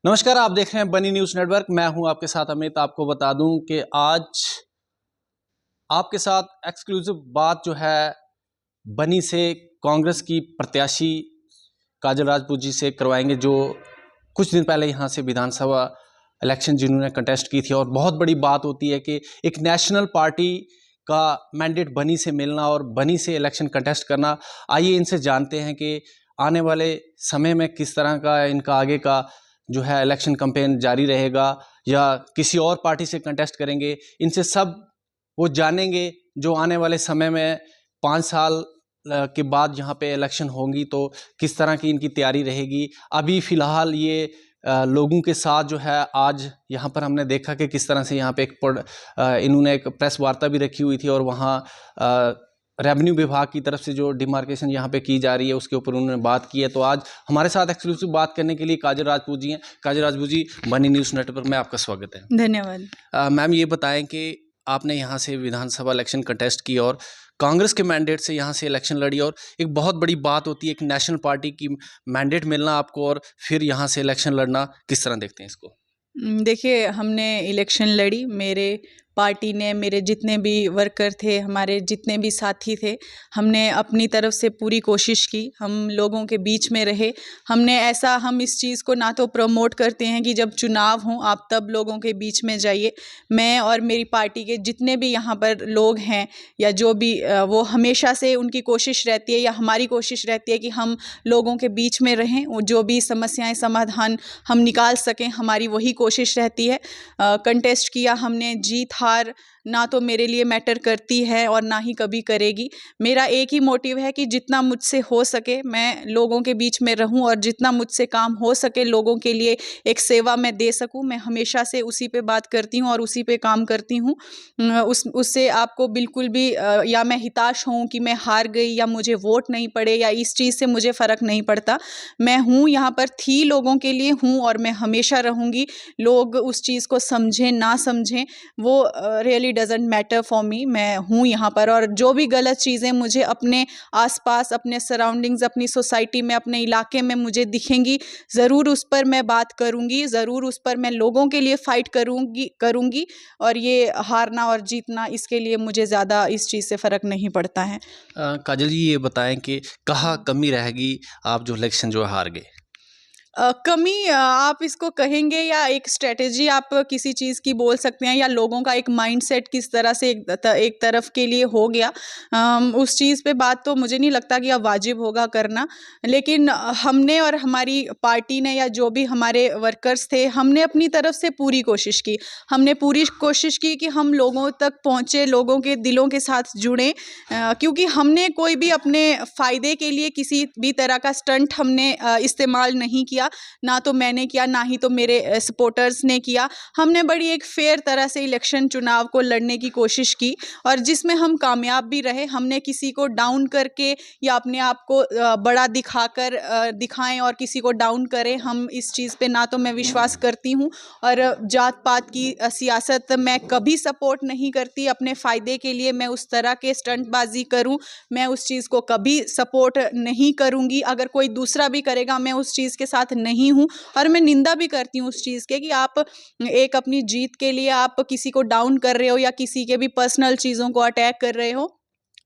नमस्कार, आप देख रहे हैं बनी न्यूज़ नेटवर्क। मैं हूं आपके साथ अमित। आपको बता दूं कि आज आपके साथ एक्सक्लूसिव बात जो है बनी से कांग्रेस की प्रत्याशी काजल राजपूत जी से करवाएंगे, जो कुछ दिन पहले यहां से विधानसभा इलेक्शन जिन्होंने कंटेस्ट की थी। और बहुत बड़ी बात होती है कि एक नेशनल पार्टी का मैंडेट बनी से मिलना और बनी से इलेक्शन कंटेस्ट करना। आइए इनसे जानते हैं कि आने वाले समय में किस तरह का इनका आगे का जो है इलेक्शन कैंपेन जारी रहेगा या किसी और पार्टी से कंटेस्ट करेंगे। इनसे सब वो जानेंगे जो आने वाले समय में 5 साल के बाद यहाँ पे इलेक्शन होंगी तो किस तरह की इनकी तैयारी रहेगी। अभी फ़िलहाल ये लोगों के साथ जो है आज यहाँ पर हमने देखा कि किस तरह से यहाँ पे इन्होंने एक प्रेस वार्ता भी रखी हुई थी और वहाँ रेवेन्यू विभाग की तरफ से जो डिमार्केशन यहाँ पे की जा रही है उसके ऊपर उन्होंने बात की है। तो आज हमारे साथ एक्सक्लूसिव बात करने के लिए काजल राजपूत जी हैं। काजल राजपूत जी, बनी न्यूज़ नेटवर्क में आपका स्वागत है। धन्यवाद। मैम, ये बताएं कि आपने यहाँ से विधानसभा इलेक्शन कंटेस्ट की और कांग्रेस के मैंडेट से यहाँ से इलेक्शन लड़ी, और एक बहुत बड़ी बात होती है एक नेशनल पार्टी की मैंडेट मिलना आपको और फिर यहाँ से इलेक्शन लड़ना। किस तरह देखते हैं इसको? देखिए, हमने इलेक्शन लड़ी, मेरे पार्टी ने, मेरे जितने भी वर्कर थे, हमारे जितने भी साथी थे, हमने अपनी तरफ से पूरी कोशिश की। हम लोगों के बीच में रहे। हम इस चीज़ को ना तो प्रमोट करते हैं कि जब चुनाव हों आप तब लोगों के बीच में जाइए। मैं और मेरी पार्टी के जितने भी यहाँ पर लोग हैं या जो भी वो हमेशा से उनकी कोशिश रहती है या हमारी कोशिश रहती है कि हम लोगों के बीच में रहें, वो जो भी समस्याएं समाधान हम निकाल सकें, हमारी वही कोशिश रहती है। कंटेस्ट किया हमने, जीत हार ना तो मेरे लिए मैटर करती है और ना ही कभी करेगी। मेरा एक ही मोटिव है कि जितना मुझसे हो सके मैं लोगों के बीच में रहूं और जितना मुझसे काम हो सके लोगों के लिए एक सेवा मैं दे सकूं। मैं हमेशा से उसी पे बात करती हूं और उसी पे काम करती हूं। उससे आपको बिल्कुल भी या मैं हिताश हूं कि मैं हार गई या मुझे वोट नहीं पड़े या इस चीज़ से मुझे फ़र्क नहीं पड़ता। मैं हूँ यहाँ पर, थी लोगों के लिए हूँ और मैं हमेशा रहूँगी। लोग उस चीज़ को समझें ना समझें वो really doesn't matter for me. मैं हूँ यहाँ पर और जो भी गलत चीज़ें मुझे अपने आसपास, अपने सराउंडिंग्स, अपनी सोसाइटी में, अपने इलाके में मुझे दिखेंगी, ज़रूर उस पर मैं बात करूँगी, ज़रूर उस पर मैं लोगों के लिए फ़ाइट करूँगी। और ये हारना और जीतना, इसके लिए मुझे ज़्यादा इस चीज़ से फ़र्क नहीं पड़ता है। काजल जी, ये बताएं कि कहाँ कमी रहेगी आप जो इलेक्शन जो हार गए? कमी आप इसको कहेंगे या एक स्ट्रेटेजी आप किसी चीज़ की बोल सकते हैं या लोगों का एक माइंडसेट किस तरह से एक तरफ के लिए हो गया, उस चीज़ पे बात तो मुझे नहीं लगता कि अब वाजिब होगा करना। लेकिन हमने और हमारी पार्टी ने या जो भी हमारे वर्कर्स थे, हमने अपनी तरफ से पूरी कोशिश की। हमने पूरी कोशिश की कि हम लोगों तक पहुँचे, लोगों के दिलों के साथ जुड़ें, क्योंकि हमने कोई भी अपने फ़ायदे के लिए किसी भी तरह का स्टंट हमने इस्तेमाल नहीं किया। ना तो मैंने किया, ना ही तो मेरे सपोर्टर्स ने किया। हमने बड़ी एक फेयर तरह से इलेक्शन चुनाव को लड़ने की कोशिश की और जिसमें हम कामयाब भी रहे। हमने किसी को डाउन करके या अपने आप को बड़ा दिखाकर दिखाएं और किसी को डाउन करें, हम इस चीज़ पे ना तो मैं विश्वास करती हूँ। और जात पात की सियासत मैं कभी सपोर्ट नहीं करती। अपने फ़ायदे के लिए मैं उस तरह के स्टंटबाजी करूँ, मैं उस चीज़ को कभी सपोर्ट नहीं करूँगी। अगर कोई दूसरा भी करेगा मैं उस चीज़ के साथ नहीं हूँ और मैं निंदा भी करती हूँ उस चीज़ के कि आप एक अपनी जीत के लिए आप किसी को डाउन कर रहे हो या किसी के भी पर्सनल चीज़ों को अटैक कर रहे हो,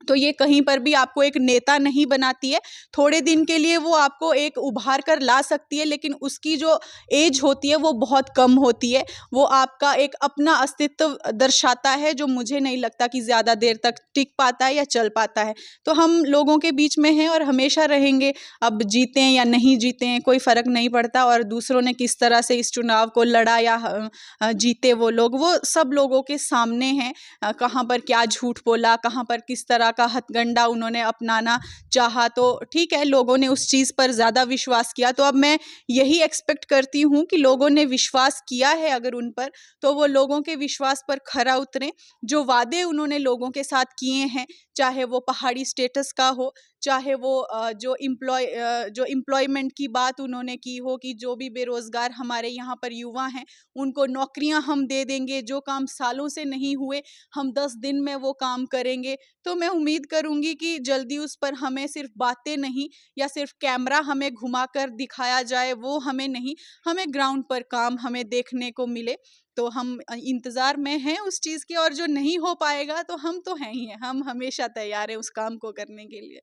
तो ये कहीं पर भी आपको एक नेता नहीं बनाती है। थोड़े दिन के लिए वो आपको एक उभार कर ला सकती है, लेकिन उसकी जो एज होती है वो बहुत कम होती है। वो आपका एक अपना अस्तित्व दर्शाता है जो मुझे नहीं लगता कि ज़्यादा देर तक टिक पाता है या चल पाता है। तो हम लोगों के बीच में हैं और हमेशा रहेंगे। अब जीतें या नहीं जीतें कोई फ़र्क नहीं पड़ता, और दूसरों ने किस तरह से इस चुनाव को लड़ा या जीते वो लोग, वो सब लोगों के सामने हैं। कहाँ पर क्या झूठ बोला, कहाँ पर किस तरह का हथकंडा उन्होंने अपनाना चाहा, तो ठीक है, लोगों ने उस चीज़ पर ज़्यादा विश्वास किया। तो अब मैं यही एक्सपेक्ट करती हूँ कि लोगों ने विश्वास किया है अगर उन पर, तो वो लोगों के विश्वास पर खरा उतरें। जो वादे उन्होंने लोगों के साथ किए हैं, चाहे वो पहाड़ी स्टेटस का हो, चाहे वो जो एम्प्लॉयमेंट की बात उन्होंने की हो कि जो भी बेरोज़गार हमारे यहाँ पर युवा हैं उनको नौकरियां हम दे देंगे, जो काम सालों से नहीं हुए हम 10 दिन में वो काम करेंगे। तो मैं उम्मीद करूंगी कि जल्दी उस पर हमें सिर्फ बातें नहीं या सिर्फ कैमरा हमें घुमाकर दिखाया जाए, वो हमें नहीं, हमें ग्राउंड पर काम हमें देखने को मिले। तो हम इंतज़ार में हैं उस चीज़ के, और जो नहीं हो पाएगा तो हम तो हैं ही हैं, हम हमेशा तैयार हैं उस काम को करने के लिए।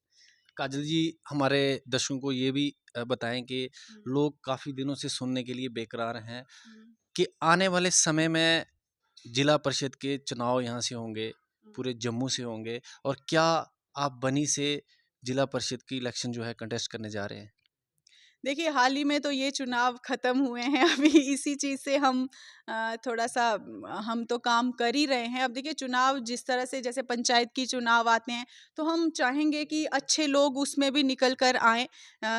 काजल जी, हमारे दर्शकों को ये भी बताएं कि लोग काफ़ी दिनों से सुनने के लिए बेकरार हैं कि आने वाले समय में जिला परिषद के चुनाव यहाँ से होंगे, पूरे जम्मू से होंगे, और क्या आप बनी से जिला परिषद की इलेक्शन जो है कंटेस्ट करने जा रहे हैं? देखिए, हाल ही में तो ये चुनाव ख़त्म हुए हैं, अभी इसी चीज़ से हम थोड़ा-सा हम तो काम कर ही रहे हैं। अब देखिए, चुनाव जिस तरह से जैसे पंचायत की चुनाव आते हैं, तो हम चाहेंगे कि अच्छे लोग उसमें भी निकल कर आएँ,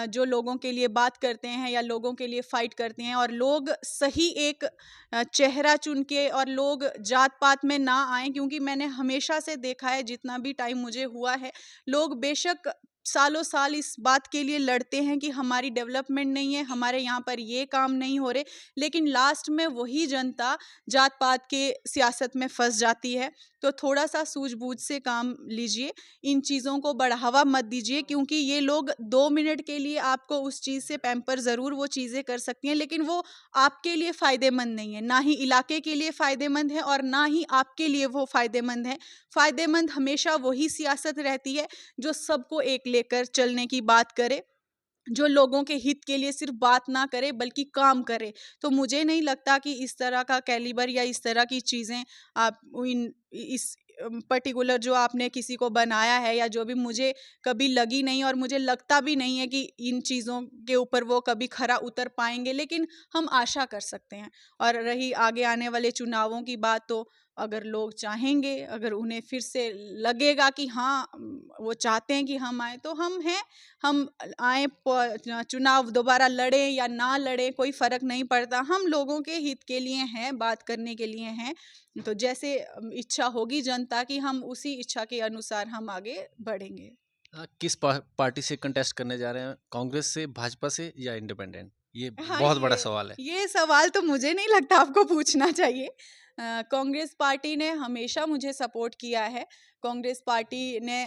जो लोगों के लिए बात करते हैं या लोगों के लिए फ़ाइट करते हैं, और लोग सही एक चेहरा चुन के, और लोग जात-पात में ना आएँ, क्योंकि मैंने हमेशा से देखा है, जितना भी टाइम मुझे हुआ है, लोग बेशक सालों साल इस बात के लिए लड़ते हैं कि हमारी डेवलपमेंट नहीं है, हमारे यहाँ पर ये काम नहीं हो रहे, लेकिन लास्ट में वही जनता जात पात के सियासत में फंस जाती है। तो थोड़ा सा सूझबूझ से काम लीजिए, इन चीज़ों को बढ़ावा मत दीजिए, क्योंकि ये लोग 2 मिनट के लिए आपको उस चीज़ से पैम्पर ज़रूर वो चीज़ें कर सकती हैं, लेकिन वो आपके लिए फ़ायदेमंद नहीं है, ना ही इलाके के लिए फ़ायदेमंद है और ना ही आपके लिए वो फ़ायदेमंद है। फ़ायदेमंद हमेशा वही सियासत रहती है जो सबको एक लेकर चलने की बात करे, जो लोगों के हित के लिए सिर्फ बात ना करे बल्कि काम करे। तो मुझे नहीं लगता कि इस तरह का कैलिबर या इस तरह की चीज़ें आप इन इस पर्टिकुलर जो आपने किसी को बनाया है, या जो भी मुझे कभी लगी नहीं, और मुझे लगता भी नहीं है कि इन चीज़ों के ऊपर वो कभी खरा उतर पाएँगे, लेकिन हम आशा कर सकते हैं। और रही आगे आने वाले चुनावों की बात, तो अगर लोग चाहेंगे, अगर उन्हें फिर से लगेगा कि हाँ, वो चाहते हैं कि हम आएँ, तो हम हैं, हम आए, चुनाव दोबारा लड़ें या ना लड़ें, कोई फ़र्क नहीं पड़ता। हम लोगों के हित के लिए हैं, बात करने के लिए हैं। तो जैसे इच्छा होगी जनता की, हम उसी इच्छा के अनुसार हम आगे बढ़ेंगे। किस पार्टी से कंटेस्ट करने जा रहे हैं? कांग्रेस से, भाजपा से या इंडिपेंडेंट? ये हाँ, बहुत बड़ा सवाल है। ये सवाल तो मुझे नहीं लगता आपको पूछना चाहिए। कांग्रेस पार्टी ने हमेशा मुझे सपोर्ट किया है। कांग्रेस पार्टी ने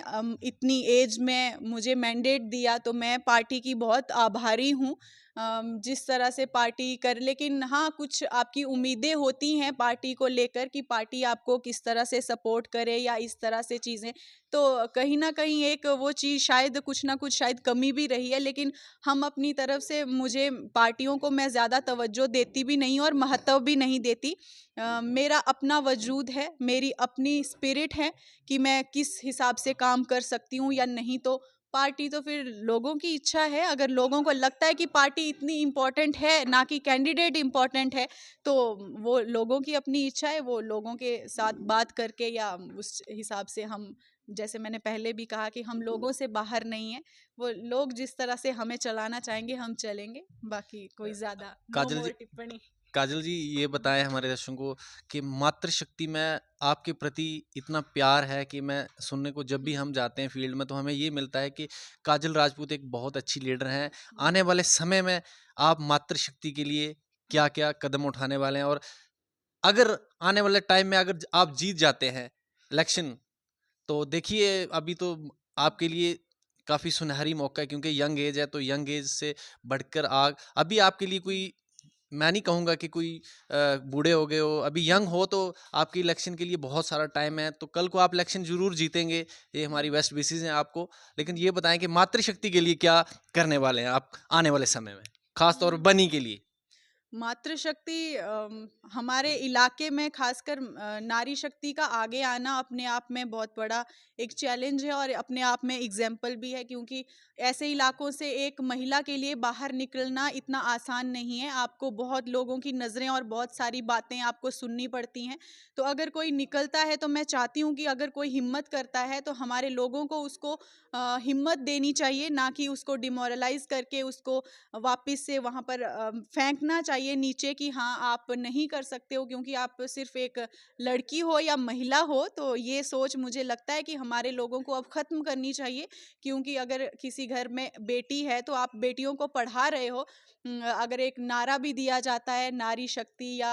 इतनी एज में मुझे मैंडेट दिया, तो मैं पार्टी की बहुत आभारी हूँ। जिस तरह से पार्टी कर, लेकिन हाँ, कुछ आपकी उम्मीदें होती हैं पार्टी को लेकर कि पार्टी आपको किस तरह से सपोर्ट करे या इस तरह से चीज़ें। तो कहीं न कहीं एक वो चीज़ शायद कुछ ना कुछ शायद कमी भी रही है, लेकिन हम अपनी तरफ से, मुझे पार्टियों को मैं ज़्यादा तवज्जो देती भी नहीं और महत्व भी नहीं देती। मेरा अपना वजूद है, मेरी अपनी स्पिरिट है कि मैं किस हिसाब से काम कर सकती हूँ या नहीं। तो पार्टी तो फिर लोगों की इच्छा है, अगर लोगों को लगता है कि पार्टी इतनी इम्पोर्टेंट है, ना कि कैंडिडेट इम्पोर्टेंट है, तो वो लोगों की अपनी इच्छा है, वो लोगों के साथ बात करके या उस हिसाब से हम, जैसे मैंने पहले भी कहा कि हम लोगों से बाहर नहीं हैं, वो लोग जिस तरह से हमें चलाना चाहेंगे हम चलेंगे, बाकी कोई ज़्यादा नो काजल मोर जी, टिप्पणी। काजल जी, ये बताएं हमारे दर्शकों को कि मातृशक्ति में आपके प्रति इतना प्यार है कि मैं सुनने को, जब भी हम जाते हैं फील्ड में, तो हमें ये मिलता है कि काजल राजपूत एक बहुत अच्छी लीडर हैं। आने वाले समय में आप मातृशक्ति के लिए क्या-क्या कदम उठाने वाले हैं? और अगर आने वाले टाइम में अगर आप जीत जाते हैं इलेक्शन, तो देखिए अभी तो आपके लिए काफ़ी सुनहरी मौका है, क्योंकि यंग एज है, तो यंग एज से बढ़कर आग अभी आपके लिए कोई, मैं नहीं कहूँगा कि कोई बूढ़े हो गए हो, अभी यंग हो, तो आपकी इलेक्शन के लिए बहुत सारा टाइम है, तो कल को आप इलेक्शन ज़रूर जीतेंगे, ये हमारी बेस्ट विशेज़ हैं आपको। लेकिन ये बताएं कि मातृशक्ति के लिए क्या करने वाले हैं आप आने वाले समय में, खास तौर पर बनी के लिए? मातृशक्ति हमारे इलाके में खासकर नारी शक्ति का आगे आना अपने आप में बहुत बड़ा एक चैलेंज है, और अपने आप में एग्जाम्पल भी है, क्योंकि ऐसे इलाकों से एक महिला के लिए बाहर निकलना इतना आसान नहीं है। आपको बहुत लोगों की नज़रें और बहुत सारी बातें आपको सुननी पड़ती हैं। तो अगर कोई निकलता है, तो मैं चाहती हूँ कि अगर कोई हिम्मत करता है, तो हमारे लोगों को उसको हिम्मत देनी चाहिए, ना कि उसको डिमोरलाइज करके उसको वापस से वहाँ पर फेंकना चाहिए। चाहिए नीचे कि हाँ आप नहीं कर सकते हो क्योंकि आप सिर्फ एक लड़की हो या महिला हो। तो ये सोच मुझे लगता है कि हमारे लोगों को अब ख़त्म करनी चाहिए, क्योंकि अगर किसी घर में बेटी है तो आप बेटियों को पढ़ा रहे हो। अगर एक नारा भी दिया जाता है नारी शक्ति या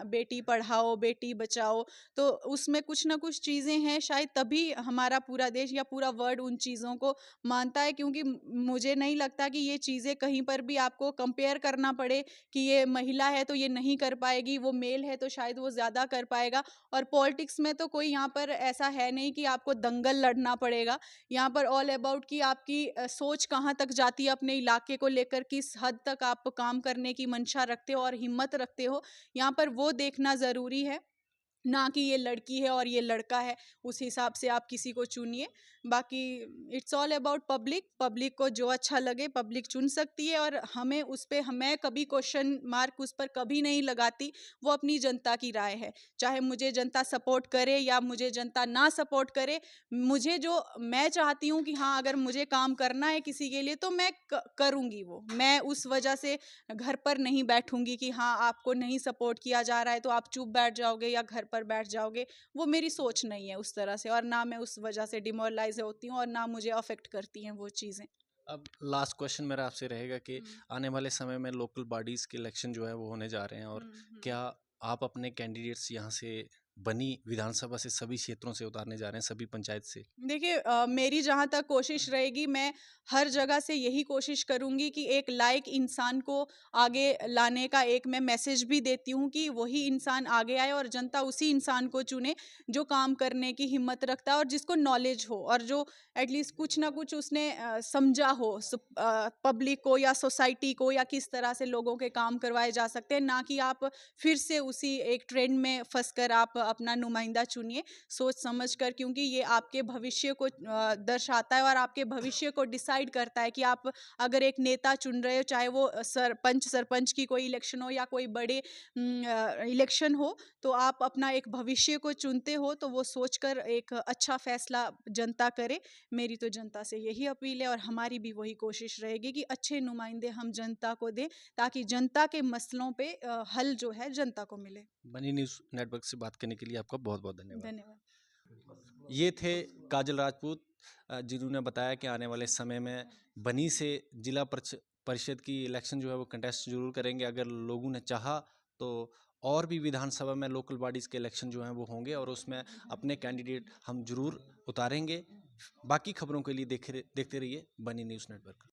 बेटी पढ़ाओ बेटी बचाओ, तो उसमें कुछ ना कुछ चीज़ें हैं, शायद तभी हमारा पूरा देश या पूरा वर्ल्ड उन चीज़ों को मानता है। क्योंकि मुझे नहीं लगता कि ये चीज़ें कहीं पर भी आपको कंपेयर करना पड़े कि ये महिला है तो ये नहीं कर पाएगी, वो मेल है तो शायद वो ज़्यादा कर पाएगा। और पॉलिटिक्स में तो कोई यहाँ पर ऐसा है नहीं कि आपको दंगल लड़ना पड़ेगा। यहाँ पर ऑल अबाउट कि आपकी सोच कहाँ तक जाती है अपने इलाके को लेकर, किस हद तक आप काम करने की मंशा रखते हो और हिम्मत रखते हो, यहाँ पर वो देखना ज़रूरी है, ना कि ये लड़की है और ये लड़का है, उस हिसाब से आप किसी को चुनिए। बाकी it's all about public, public को जो अच्छा लगे पब्लिक चुन सकती है, और हमें उस पे मैं कभी क्वेश्चन मार्क उस पर कभी नहीं लगाती। वो अपनी जनता की राय है, चाहे मुझे जनता सपोर्ट करे या मुझे जनता ना सपोर्ट करे। मुझे जो मैं चाहती हूँ कि हाँ अगर मुझे काम करना है किसी के लिए तो मैं करूँगी वो। मैं उस वजह से घर पर नहीं बैठूंगी कि हाँ आपको नहीं सपोर्ट किया जा रहा है तो आप चुप बैठ जाओगे या घर पर बैठ जाओगे। वो मेरी सोच नहीं है उस तरह से, और ना मैं उस वजह से डिमोरलाइज होती हूँ और ना मुझे अफेक्ट करती हैं वो चीज़ें। अब लास्ट क्वेश्चन मेरा आपसे रहेगा कि आने वाले समय में लोकल बॉडीज़ के इलेक्शन जो है वो होने जा रहे हैं, और क्या आप अपने कैंडिडेट्स यहाँ से बनी विधानसभा से सभी क्षेत्रों से उतारने जा रहे हैं, सभी पंचायत से? देखिए मेरी जहाँ तक कोशिश रहेगी, मैं हर जगह से यही कोशिश करूँगी कि एक लायक इंसान को आगे लाने का एक मैं मैसेज भी देती हूँ कि वही इंसान आगे आए और जनता उसी इंसान को चुने जो काम करने की हिम्मत रखता है और जिसको नॉलेज हो और जो एटलीस्ट कुछ ना कुछ उसने समझा हो पब्लिक को या सोसाइटी को, या किस तरह से लोगों के काम करवाए जा सकते हैं। ना कि आप फिर से उसी एक ट्रेंड में फंस कर आप अपना नुमाइंदा चुनिए सोच समझ कर, क्योंकि ये आपके भविष्य को दर्शाता है और आपके भविष्य को डिसाइड करता है कि आप अगर एक नेता चुन रहे हो, चाहे वो सरपंच की कोई इलेक्शन हो या कोई बड़े इलेक्शन हो, तो आप अपना एक भविष्य को चुनते हो तो वो सोचकर एक अच्छा फैसला जनता करे। मेरी तो जनता से यही अपील है और हमारी भी वही कोशिश रहेगी कि अच्छे नुमाइंदे हम जनता को दें ताकि जनता के मसलों पे हल जो है जनता को मिले। बनी न्यूज़ नेटवर्क से बात करने के लिए आपका बहुत बहुत धन्यवाद। धन्यवाद। ये थे काजल राजपूत, जिन्होंने बताया कि आने वाले समय में बनी से जिला परिषद की इलेक्शन जो है वो कंटेस्ट जरूर करेंगे। अगर लोगों ने चाहा तो और भी विधानसभा में लोकल बॉडीज़ के इलेक्शन जो हैं वो होंगे और उसमें अपने कैंडिडेट हम जरूर उतारेंगे। बाकी खबरों के लिए देखते रहिए बनी न्यूज़ नेटवर्क।